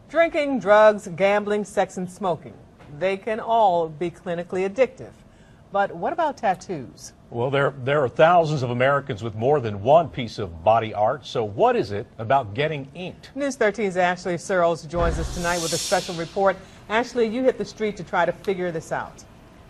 Drinking, drugs, gambling, sex, and smoking. They can all be clinically addictive. But what about tattoos? Well, there are thousands of Americans with more than one piece of body art. So what is it about getting inked? News 13's Ashley Searles joins us tonight with a special report. Ashley, you hit the street to try to figure this out.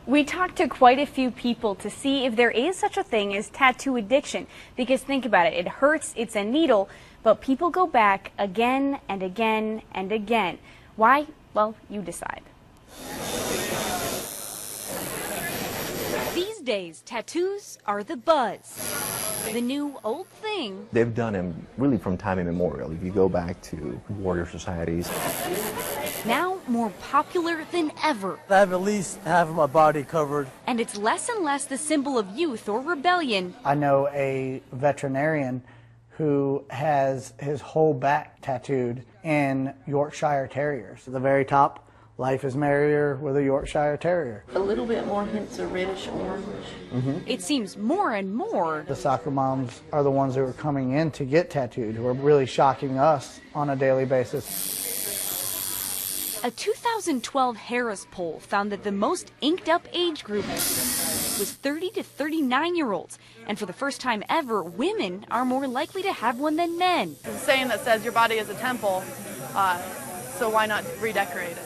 We talked to quite a few people to see if there is such a thing as tattoo addiction. Because think about it, it hurts, it's a needle, but people go back again and again and again. Why? Well, you decide. These days, tattoos are the buzz. The new old thing. They've done them really from time immemorial. If you go back to warrior societies. Now more popular than ever. I have at least half of my body covered. And it's less and less the symbol of youth or rebellion. I know a veterinarian who has his whole back tattooed in Yorkshire Terriers. At the very top, life is merrier with a Yorkshire Terrier. A little bit more hints of reddish orange. It seems more and more. The soccer moms are the ones who are coming in to get tattooed, who are really shocking us on a daily basis. A 2012 Harris poll found that the most inked up age group was 30 to 39-year-olds. And for the first time ever, women are more likely to have one than men. There's a saying that says your body is a temple, so why not redecorate it?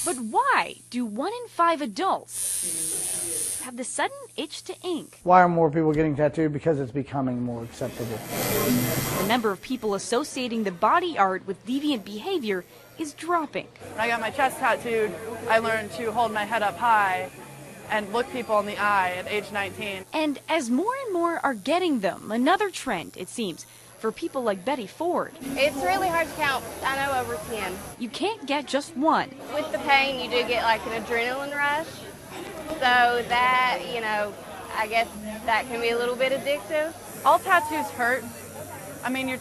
But why do 1 in 5 adults have the sudden itch to ink? Why are more people getting tattooed? Because it's becoming more acceptable. The number of people associating the body art with deviant behavior is dropping. When I got my chest tattooed, I learned to hold my head up high and look people in the eye at age 19. And as more and more are getting them, another trend, it seems, for people like Betty Ford. It's really hard to count. I know over 10. You can't get just one. With the pain, you do get like an adrenaline rush. So that, I guess that can be a little bit addictive. All tattoos hurt. I mean,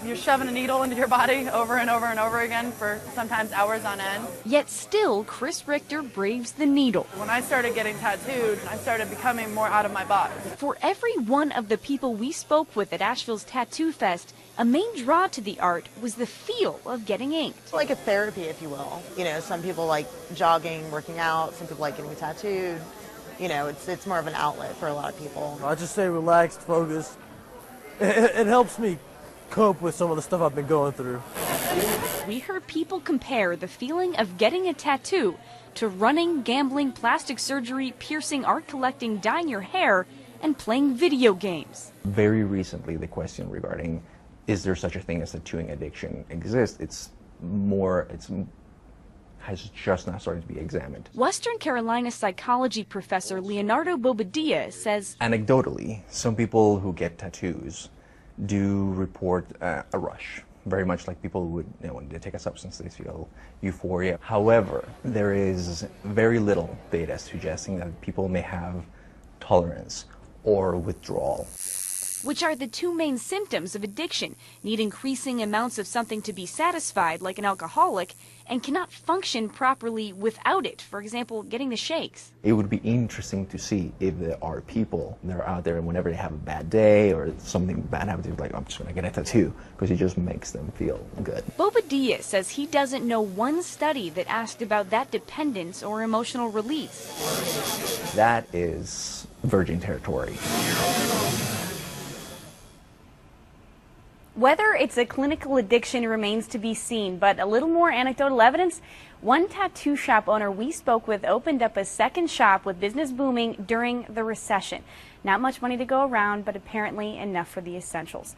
you're shoving a needle into your body over and over and over again for sometimes hours on end. Yet still, Chris Richter braves the needle. When I started getting tattooed, I started becoming more out of my body. For every one of the people we spoke with at Asheville's Tattoo Fest, a main draw to the art was the feel of getting inked. It's like a therapy, if you will. Some people like jogging, working out. Some people like getting tattooed. It's more of an outlet for a lot of people. I just stay relaxed, focused. It helps me cope with some of the stuff I've been going through. We heard people compare the feeling of getting a tattoo to running, gambling, plastic surgery, piercing, art collecting, dyeing your hair, and playing video games. Very recently, the question regarding is there such a thing as tattooing addiction exists, has just now started to be examined. Western Carolina psychology professor Leonardo Bobadilla says, anecdotally, some people who get tattoos do report a rush, very much like people would, when they take a substance, they feel euphoria. However, there is very little data suggesting that people may have tolerance or withdrawal, which are the two main symptoms of addiction: need increasing amounts of something to be satisfied, like an alcoholic, and cannot function properly without it. For example, getting the shakes. It would be interesting to see if there are people that are out there and whenever they have a bad day or something bad happens, they're like, I'm just going to get a tattoo, because it just makes them feel good. Bobadilla says he doesn't know one study that asked about that dependence or emotional release. That is virgin territory. Whether it's a clinical addiction remains to be seen, but a little more anecdotal evidence. One tattoo shop owner we spoke with opened up a second shop with business booming during the recession. Not much money to go around, but apparently enough for the essentials.